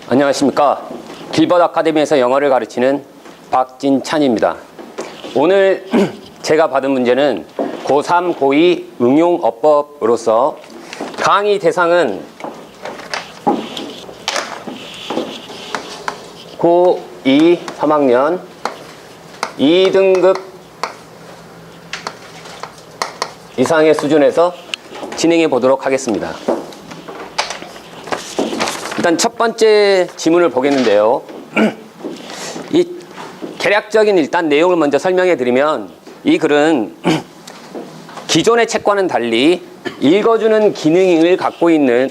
안녕하십니까. 길버드 아카데미에서 영어를 가르치는 박진찬입니다. 오늘 제가 받은 문제는 고3, 고2 응용어법으로서 강의 대상은 고2 3학년 2등급 이상의 수준에서 진행해 보도록 하겠습니다. 일단 첫 번째 지문을 보겠는데요. 이 개략적인 일단 내용을 먼저 설명해 드리면, 이 글은 기존의 책과는 달리 읽어주는 기능을 갖고 있는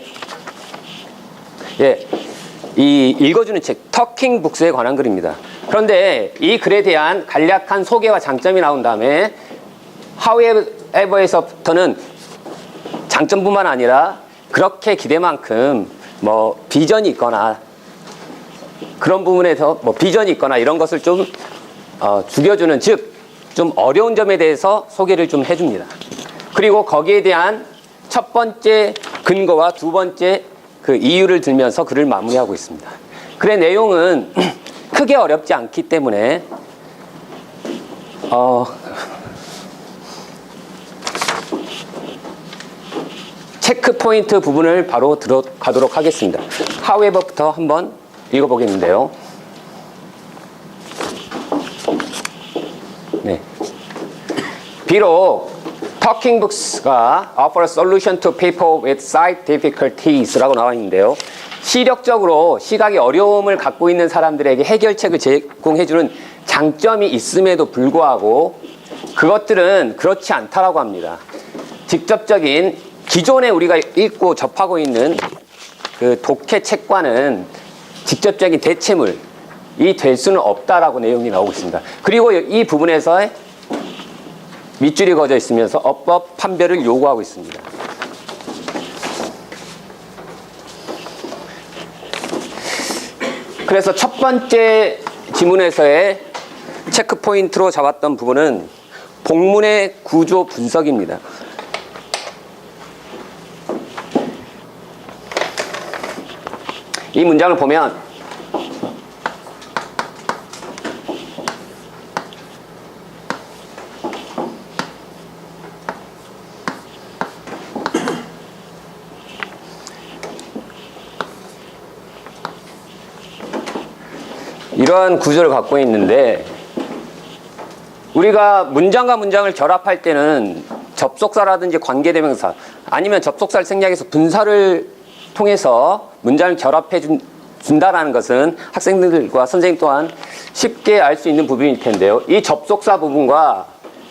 이 읽어주는 책, 터킹 북스에 관한 글입니다. 그런데 이 글에 대한 간략한 소개와 장점이 나온 다음에 however에서부터는 장점뿐만 아니라 그렇게 기대만큼 비전이 있거나 그런 부분에서 비전이 있거나 이런 것을 좀 죽여주는, 즉 좀 어려운 점에 대해서 소개를 좀 해줍니다. 그리고 거기에 대한 첫 번째 근거와 두 번째 그 이유를 들면서 글을 마무리하고 있습니다. 글의 내용은 크게 어렵지 않기 때문에 체크 포인트 부분을 바로 들어가도록 하겠습니다. however부터 한번 읽어보겠는데요. 네. 비록 Talking Books가 offer a solution to people with sight difficulties라고 나와 있는데요. 시력적으로 시각의 어려움을 갖고 있는 사람들에게 해결책을 제공해주는 장점이 있음에도 불구하고 그것들은 그렇지 않다라고 합니다. 직접적인 기존에 우리가 읽고 접하고 있는 그 독해 책과는 직접적인 대체물이 될 수는 없다라고 내용이 나오고 있습니다. 그리고 이 부분에서 밑줄이 그어져 있으면서 어법 판별을 요구하고 있습니다. 그래서 첫 번째 지문에서의 체크 포인트로 잡았던 부분은 본문의 구조 분석입니다. 이 문장을 보면 이러한 구조를 갖고 있는데, 우리가 문장과 문장을 결합할 때는 접속사라든지 관계대명사 아니면 접속사를 생략해서 분사를 통해서 문장을 결합해 준다라는 것은 학생들과 선생님 또한 쉽게 알 수 있는 부분일 텐데요. 이 접속사 부분과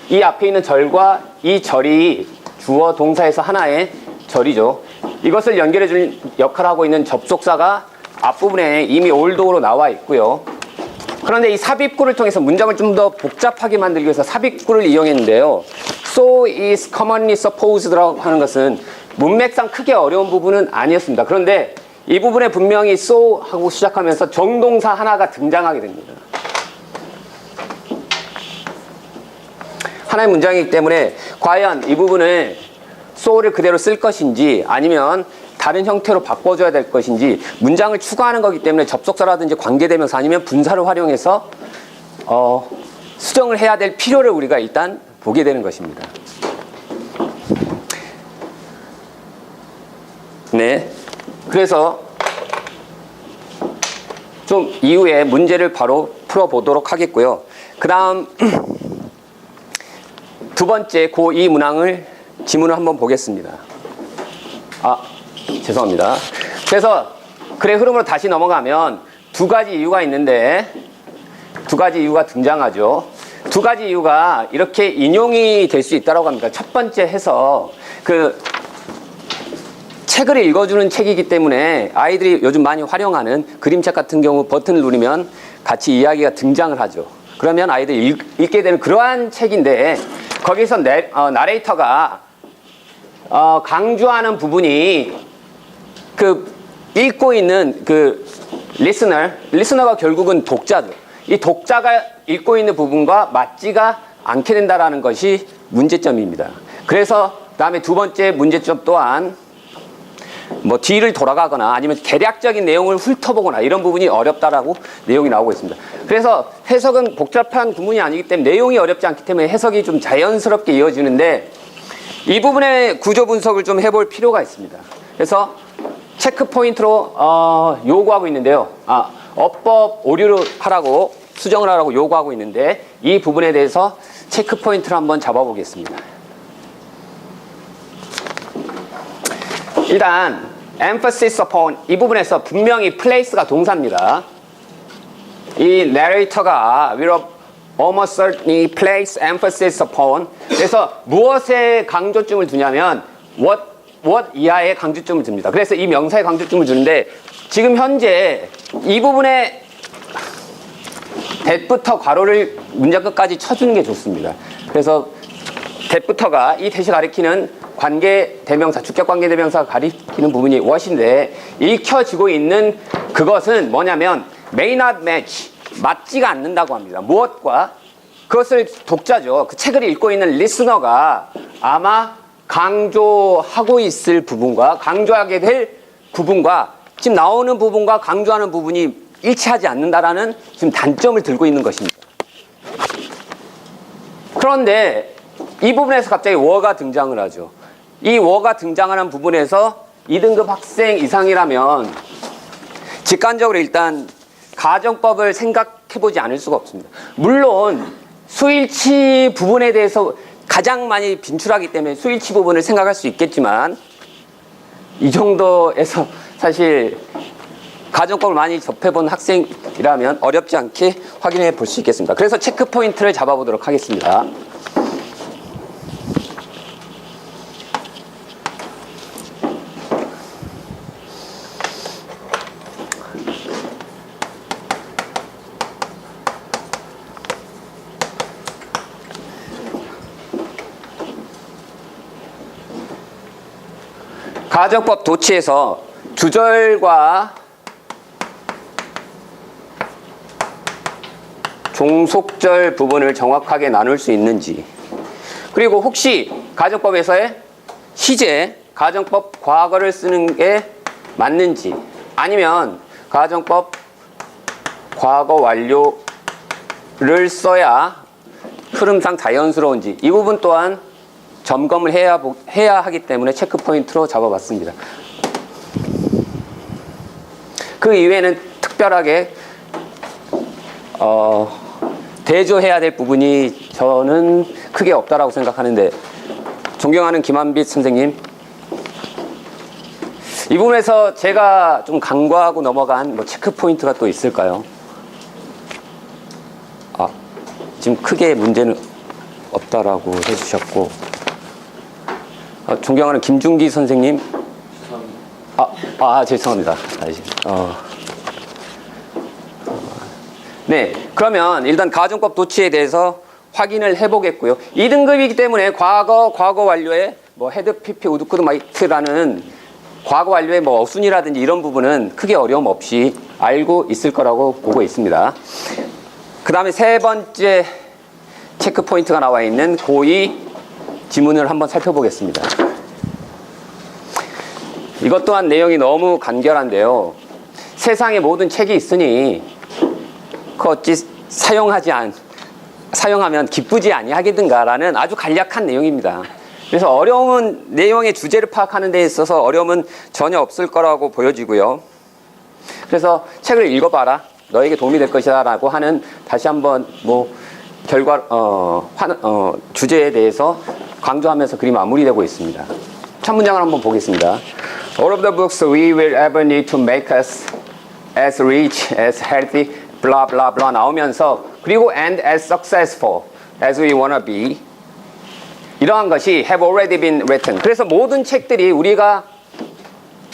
이 앞에 있는 절과 이 절이 주어 동사에서 하나의 절이죠. 이것을 연결해 주는 역할을 하고 있는 접속사가 앞부분에 이미 올도로 나와 있고요. 그런데 이 삽입구를 통해서 문장을 좀 더 복잡하게 만들기 위해서 삽입구를 이용했는데요. So is commonly supposed라고 하는 것은 문맥상 크게 어려운 부분은 아니었습니다. 그런데 이 부분에 분명히 so 하고 시작하면서 정동사 하나가 등장하게 됩니다. 하나의 문장이기 때문에 과연 이 부분을 so를 그대로 쓸 것인지 아니면 다른 형태로 바꿔줘야 될 것인지, 문장을 추가하는 거기 때문에 접속사라든지 관계대명사 아니면 분사를 활용해서 수정을 해야 될 필요를 우리가 일단 보게 되는 것입니다. 네. 그래서 좀 이후에 문제를 바로 풀어보도록 하겠고요. 그 다음 두 번째 고2 문항을 지문을 한번 보겠습니다. 죄송합니다. 그래서 글의 흐름으로 다시 넘어가면 두 가지 이유가 있는데, 두 가지 이유가 등장하죠. 두 가지 이유가 이렇게 인용이 될 수 있다고 합니다. 첫 번째 해서 그 책을 읽어주는 책이기 때문에 아이들이 요즘 많이 활용하는 그림책 같은 경우 버튼을 누르면 같이 이야기가 등장을 하죠. 그러면 아이들이 읽게 되는 그러한 책인데, 거기서 나레이터가 강조하는 부분이 그 읽고 있는 그 리스너가 결국은 독자죠. 이 독자가 읽고 있는 부분과 맞지가 않게 된다라는 것이 문제점입니다. 그래서 다음에 두 번째 문제점 또한 뭐 뒤를 돌아가거나 아니면 대략적인 내용을 훑어보거나 이런 부분이 어렵다라고 내용이 나오고 있습니다. 그래서 해석은 복잡한 구문이 아니기 때문에 내용이 어렵지 않기 때문에 해석이 좀 자연스럽게 이어지는데 이 부분의 구조 분석을 좀 해볼 필요가 있습니다. 그래서 체크 포인트로 요구하고 있는데요. 어법 오류를 하라고 수정을 하라고 요구하고 있는데 이 부분에 대해서 체크 포인트를 한번 잡아보겠습니다. 일단 emphasis upon 이 부분에서 분명히 place가 동사입니다. 이 narrator가 will almost certainly place emphasis upon 그래서 무엇에 강조점을 두냐면 what 이하에 강조점을 둡니다. 그래서 이 명사에 강조점을 주는데 지금 현재 이 부분에 that부터 괄호를 문장 끝까지 쳐주는 게 좋습니다. 그래서 that부터가 이 that이 가리키는 관계 대명사, 주격 관계 대명사가 가리키는 부분이 what인데 읽혀지고 있는 그것은 뭐냐면 may not match, 맞지가 않는다고 합니다. 무엇과 그것을 독자죠. 그 책을 읽고 있는 리스너가 아마 강조하고 있을 부분과 강조하게 될 부분과 지금 나오는 부분과 강조하는 부분이 일치하지 않는다라는 지금 단점을 들고 있는 것입니다. 그런데 이 부분에서 갑자기 워가 등장을 하죠. 이 워가 등장하는 부분에서 2등급 학생 이상이라면 직관적으로 일단 가정법을 생각해보지 않을 수가 없습니다. 물론 수일치 부분에 대해서 가장 많이 빈출하기 때문에 수일치 부분을 생각할 수 있겠지만 이 정도에서 사실 가정법을 많이 접해본 학생이라면 어렵지 않게 확인해 볼 수 있겠습니다. 그래서 체크 포인트를 잡아보도록 하겠습니다. 가정법 도치에서 주절과 종속절 부분을 정확하게 나눌 수 있는지 그리고 혹시 가정법에서의 시제, 가정법 과거를 쓰는 게 맞는지 아니면 가정법 과거 완료를 써야 흐름상 자연스러운지 이 부분 또한 점검을 해야 하기 때문에 체크 포인트로 잡아봤습니다. 그 이외에는 특별하게 대조해야 될 부분이 저는 크게 없다라고 생각하는데 존경하는 김한빛 선생님 이 부분에서 제가 좀 간과하고 넘어간 뭐 체크 포인트가 또 있을까요? 지금 크게 문제는 없다라고 해주셨고 존경하는 김중기 선생님 죄송합니다. 네, 그러면 일단 가정법 도치에 대해서 확인을 해보겠고요. 2등급이기 때문에 과거 완료에 뭐 헤드, PP, 우드쿠드, 마이트라는 과거 완료의 뭐 어순이라든지 이런 부분은 크게 어려움 없이 알고 있을 거라고 보고 있습니다. 그 다음에 세 번째 체크 포인트가 나와 있는 고2 지문을 한번 살펴보겠습니다. 이것 또한 내용이 너무 간결한데요. 세상에 모든 책이 있으니 그 어찌 사용하면 기쁘지 아니하겠는가라는 아주 간략한 내용입니다. 그래서 어려움은 내용의 주제를 파악하는 데 있어서 어려움은 전혀 없을 거라고 보여지고요. 그래서 책을 읽어봐라. 너에게 도움이 될 것이다 라고 하는 다시 한번 뭐 주제에 대해서 강조하면서 글이 마무리되고 있습니다. 첫 문장을 한번 보겠습니다. All of the books we will ever need to make us as rich, as healthy, blah blah blah 나오면서 그리고 and as successful as we wanna be 이러한 것이 have already been written. 그래서 모든 책들이 우리가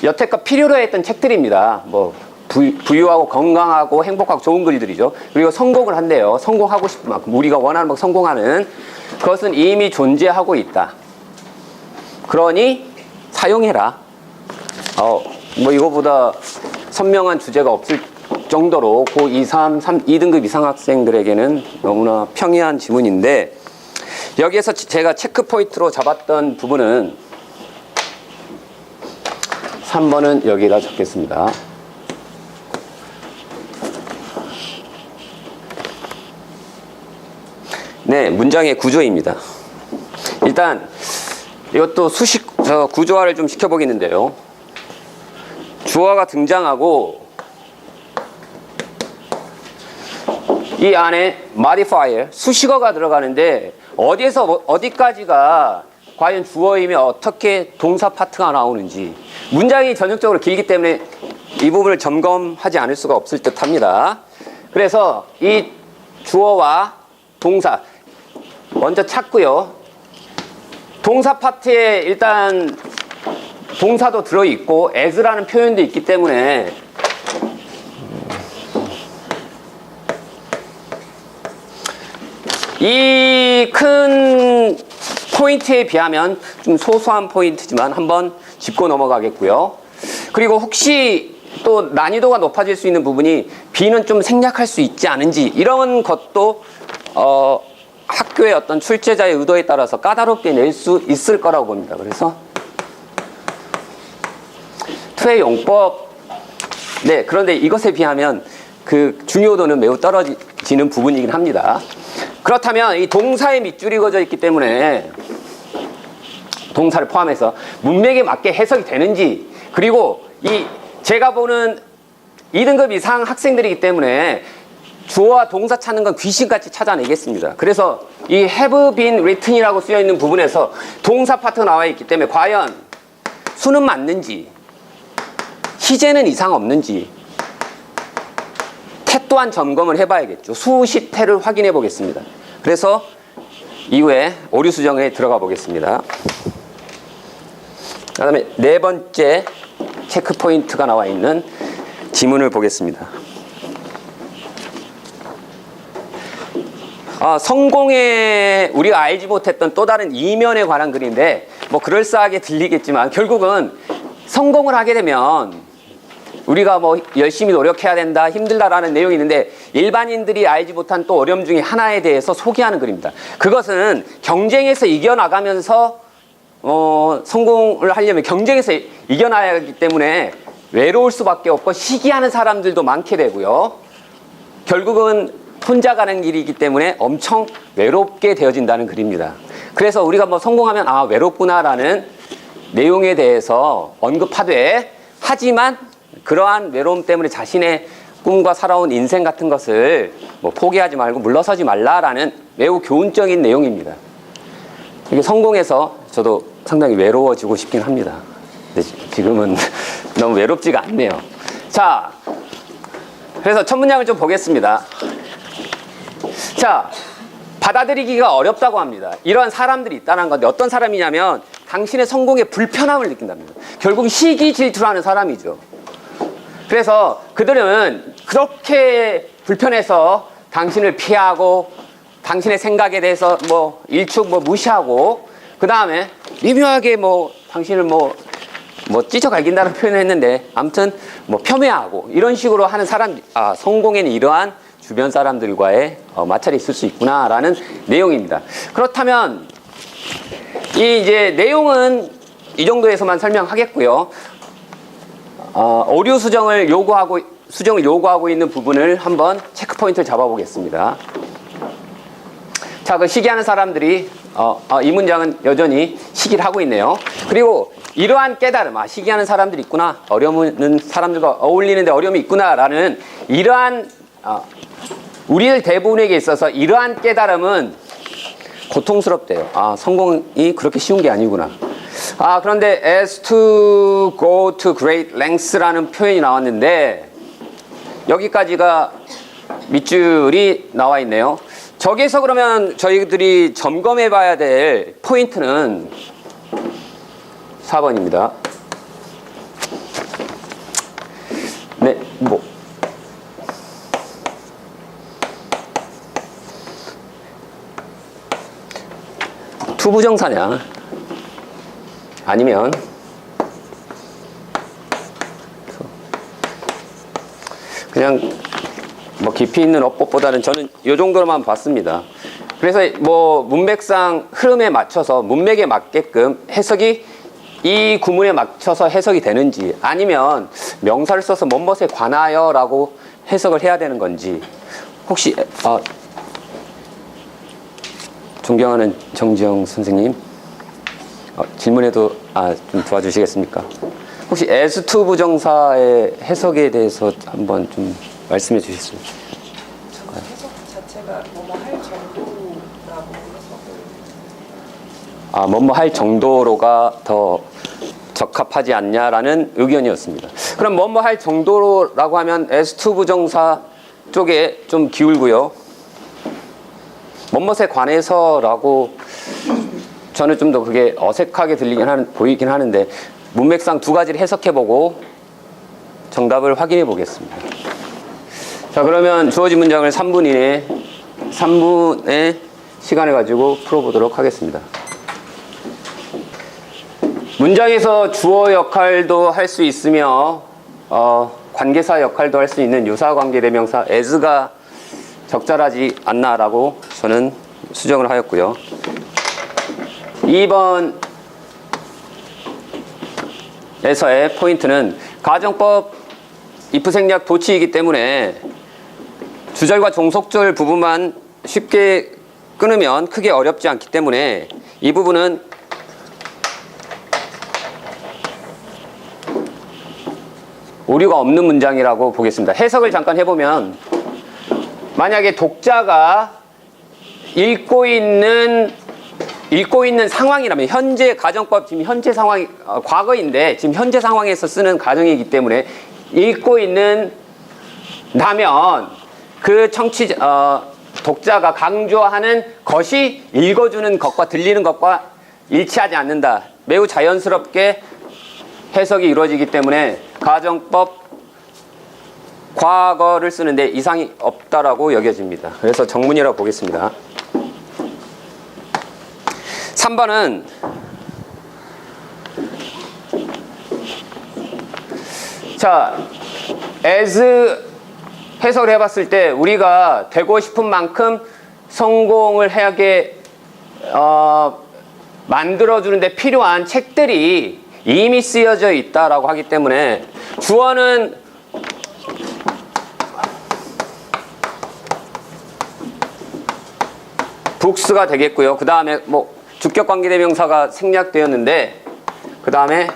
여태껏 필요로 했던 책들입니다. 뭐 부유하고 건강하고 행복하고 좋은 글들이죠. 그리고 성공을 한대요. 성공하고 싶은 만큼 우리가 원하는 만큼 성공하는 그것은 이미 존재하고 있다. 그러니 사용해라. 뭐 이거보다 선명한 주제가 없을 정도로 고2, 2등급 이상 학생들에게는 너무나 평이한 지문인데 여기에서 제가 체크 포인트로 잡았던 부분은 3번은 여기다 적겠습니다. 네, 문장의 구조입니다. 일단 이것도 구조화를 좀 시켜보겠는데요. 주어가 등장하고 이 안에 modifier, 수식어가 들어가는데 어디에서 어디까지가 과연 주어이며 어떻게 동사 파트가 나오는지, 문장이 전형적으로 길기 때문에 이 부분을 점검하지 않을 수가 없을 듯 합니다. 그래서 이 주어와 동사 먼저 찾고요. 동사 파트에 일단 동사도 들어있고 as라는 표현도 있기 때문에 이 큰 포인트에 비하면 좀 소소한 포인트지만 한번 짚고 넘어가겠고요. 그리고 혹시 또 난이도가 높아질 수 있는 부분이 B는 좀 생략할 수 있지 않은지, 이런 것도 학교의 어떤 출제자의 의도에 따라서 까다롭게 낼 수 있을 거라고 봅니다. 그래서 투의 용법, 네, 그런데 이것에 비하면 그 중요도는 매우 떨어지는 부분이긴 합니다. 그렇다면 이 동사의 밑줄이 그어져 있기 때문에 동사를 포함해서 문맥에 맞게 해석이 되는지, 그리고 이 제가 보는 2등급 이상 학생들이기 때문에 주어와 동사 찾는 건 귀신같이 찾아내겠습니다. 그래서 이 have been written이라고 쓰여있는 부분에서 동사 파트가 나와 있기 때문에 과연 수는 맞는지, 시제는 이상 없는지 태 또한 점검을 해봐야겠죠. 수시태를 확인해 보겠습니다. 그래서 이후에 오류 수정에 들어가 보겠습니다. 그 다음에 네 번째 체크 포인트가 나와 있는 지문을 보겠습니다. 성공에 우리가 알지 못했던 또 다른 이면에 관한 글인데, 뭐 그럴싸하게 들리겠지만 결국은 성공을 하게 되면 우리가 뭐 열심히 노력해야 된다, 힘들다라는 내용이 있는데, 일반인들이 알지 못한 또 어려움 중에 하나에 대해서 소개하는 글입니다. 그것은 경쟁에서 이겨나가면서 성공을 하려면 경쟁에서 이겨나야 하기 때문에 외로울 수밖에 없고 시기하는 사람들도 많게 되고요. 결국은 혼자 가는 길이기 때문에 엄청 외롭게 되어진다는 글입니다. 그래서 우리가 뭐 성공하면 외롭구나라는 내용에 대해서 언급하되, 하지만 그러한 외로움 때문에 자신의 꿈과 살아온 인생 같은 것을 뭐 포기하지 말고 물러서지 말라라는 매우 교훈적인 내용입니다. 이게 성공해서 저도 상당히 외로워지고 싶긴 합니다. 근데 지금은 너무 외롭지가 않네요. 자, 그래서 첫 문장을 좀 보겠습니다. 자, 받아들이기가 어렵다고 합니다. 이러한 사람들이 있다는 건데, 어떤 사람이냐면 당신의 성공에 불편함을 느낀답니다. 결국 시기 질투라는 사람이죠. 그래서 그들은 그렇게 불편해서 당신을 피하고 당신의 생각에 대해서 뭐 일축 무시하고, 그 다음에 미묘하게 뭐 당신을 뭐 찢어갈긴다는 표현을 했는데, 아무튼 뭐 폄훼하고 이런 식으로 하는 사람, 성공에는 이러한 주변 사람들과의 마찰이 있을 수 있구나라는 내용입니다. 그렇다면 이제 내용은 이 정도에서만 설명하겠고요. 오류 수정을 요구하고 있는 부분을 한번 체크 포인트를 잡아보겠습니다. 자, 그 시기하는 사람들이 이 문장은 여전히 시기를 하고 있네요. 그리고 이러한 깨달음, 시기하는 사람들이 있구나, 어려운 사람들과 어울리는데 어려움이 있구나라는 이러한 우리들 대부분에게 있어서 이러한 깨달음은 고통스럽대요. 성공이 그렇게 쉬운 게 아니구나. 그런데 as to go to great lengths라는 표현이 나왔는데, 여기까지가 밑줄이 나와 있네요. 저기에서 그러면 저희들이 점검해 봐야 될 포인트는 4번입니다. 네, 투부정사냐, 아니면 그냥 뭐 깊이 있는 어법보다는 저는 이 정도로만 봤습니다. 그래서 뭐 문맥상 흐름에 맞춰서 문맥에 맞게끔 해석이 이 구문에 맞춰서 해석이 되는지, 아니면 명사를 써서 뭐뭇에 관하여 라고 해석을 해야 되는 건지, 혹시 존경하는 정지영 선생님, 질문에도 좀 도와주시겠습니까? 혹시 as to 부정사의 해석에 대해서 한번 좀 말씀해 주실 수 있을까요? 해석 자체가 뭐뭐 할 정도라고 해석을. 뭐뭐 할 정도로가 더 적합하지 않냐라는 의견이었습니다. 그럼 뭐뭐 할 정도라고 하면 as to 부정사 쪽에 좀 기울고요. 뭐뭇에 관해서라고 저는 좀 더 그게 어색하게 보이긴 하는데, 문맥상 두 가지를 해석해보고 정답을 확인해 보겠습니다. 자, 그러면 주어진 문장을 3분의 시간을 가지고 풀어보도록 하겠습니다. 문장에서 주어 역할도 할 수 있으며 관계사 역할도 할 수 있는 유사관계대명사 as가 적절하지 않나라고 저는 수정을 하였고요. 2번 에서의 포인트는 가정법 if 생략 도치이기 때문에 주절과 종속절 부분만 쉽게 끊으면 크게 어렵지 않기 때문에 이 부분은 오류가 없는 문장이라고 보겠습니다. 해석을 잠깐 해보면, 만약에 독자가 읽고 있는 상황이라면, 현재 가정법 지금 현재 상황이 과거인데 지금 현재 상황에서 쓰는 가정이기 때문에 읽고 있는다면 그 독자가 강조하는 것이 읽어주는 것과 들리는 것과 일치하지 않는다. 매우 자연스럽게 해석이 이루어지기 때문에 가정법 과거를 쓰는데 이상이 없다라고 여겨집니다. 그래서 정문이라고 보겠습니다. 3번은 자, as 해석을 해봤을 때 우리가 되고 싶은 만큼 성공을 하게 만들어주는데 필요한 책들이 이미 쓰여져 있다라고 하기 때문에 주어는 books가 되겠고요. 그 다음에 주격관계대명사가 생략되었는데, 그 다음에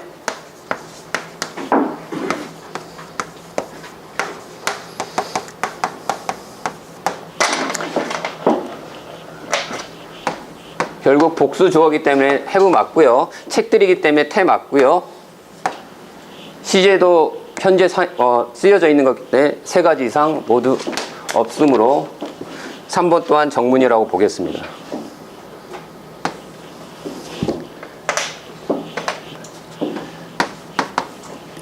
결국 복수 주어이기 때문에 have 맞고요. 책들이기 때문에 te 맞고요. 시제도 현재 쓰여져 있는 것 때문에 세 가지 이상 모두 없으므로 3번 또한 정문이라고 보겠습니다.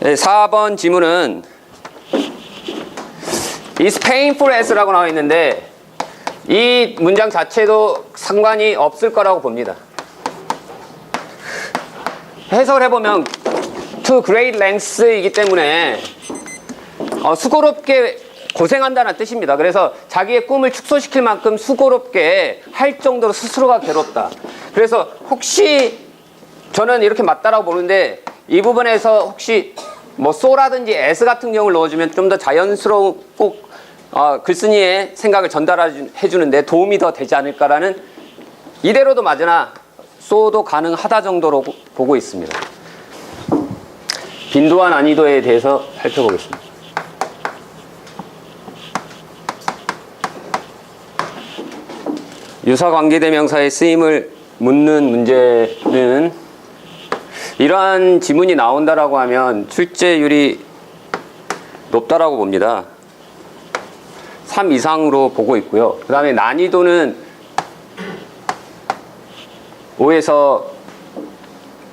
네, 4번 지문은 is painful as라고 나와 있는데 이 문장 자체도 상관이 없을 거라고 봅니다. 해석을 해보면 to great length이기 때문에 수고롭게 고생한다는 뜻입니다. 그래서 자기의 꿈을 축소시킬 만큼 수고롭게 할 정도로 스스로가 괴롭다. 그래서 혹시 저는 이렇게 맞다라고 보는데, 이 부분에서 혹시 so라든지 as 같은 경우를 넣어주면 좀 더 자연스럽고 글쓴이의 생각을 전달해 주는데 도움이 더 되지 않을까라는, 이대로도 맞으나 so도 가능하다 정도로 보고 있습니다. 빈도와 난이도에 대해서 살펴보겠습니다. 유사관계대명사의 쓰임을 묻는 문제는 이러한 지문이 나온다라고 하면 출제율이 높다라고 봅니다. 3 이상으로 보고 있고요. 그 다음에 난이도는 5에서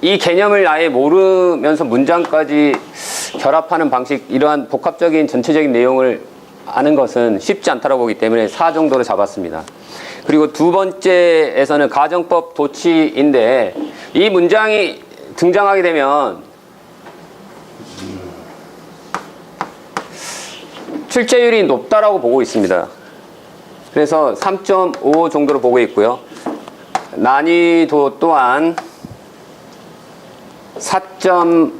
이 개념을 아예 모르면서 문장까지 결합하는 방식, 이러한 복합적인 전체적인 내용을 아는 것은 쉽지 않다고 보기 때문에 4 정도로 잡았습니다. 그리고 두 번째에서는 가정법 도치인데, 이 문장이 등장하게 되면 출제율이 높다라고 보고 있습니다. 그래서 3.5 정도로 보고 있고요. 난이도 또한 4점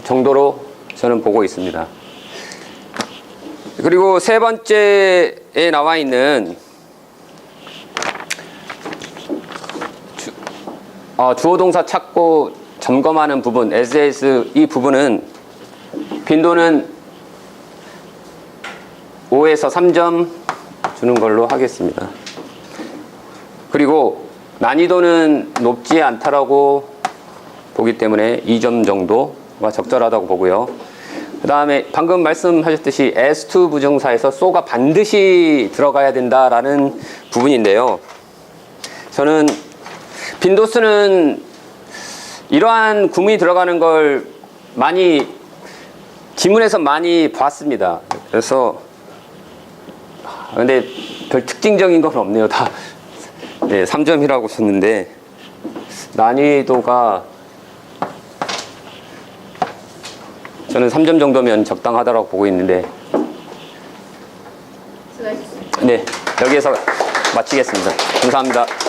정도로 저는 보고 있습니다. 그리고 세 번째에 나와 있는 주어 동사 찾고 점검하는 부분, as 이 부분은 빈도는 5에서 3점 주는 걸로 하겠습니다. 그리고 난이도는 높지 않다라고 보기 때문에 2점 정도가 적절하다고 보고요. 그 다음에 방금 말씀하셨듯이 as2 부정사에서 so가 반드시 들어가야 된다라는 부분인데요. 저는 빈도수는 이러한 구문이 들어가는 걸 많이 지문에서 많이 봤습니다. 그래서 근데 별 특징적인 건 없네요. 다 네, 3점이라고 썼는데 난이도가 저는 3점 정도면 적당하다고 보고 있는데 네, 여기에서 마치겠습니다. 감사합니다.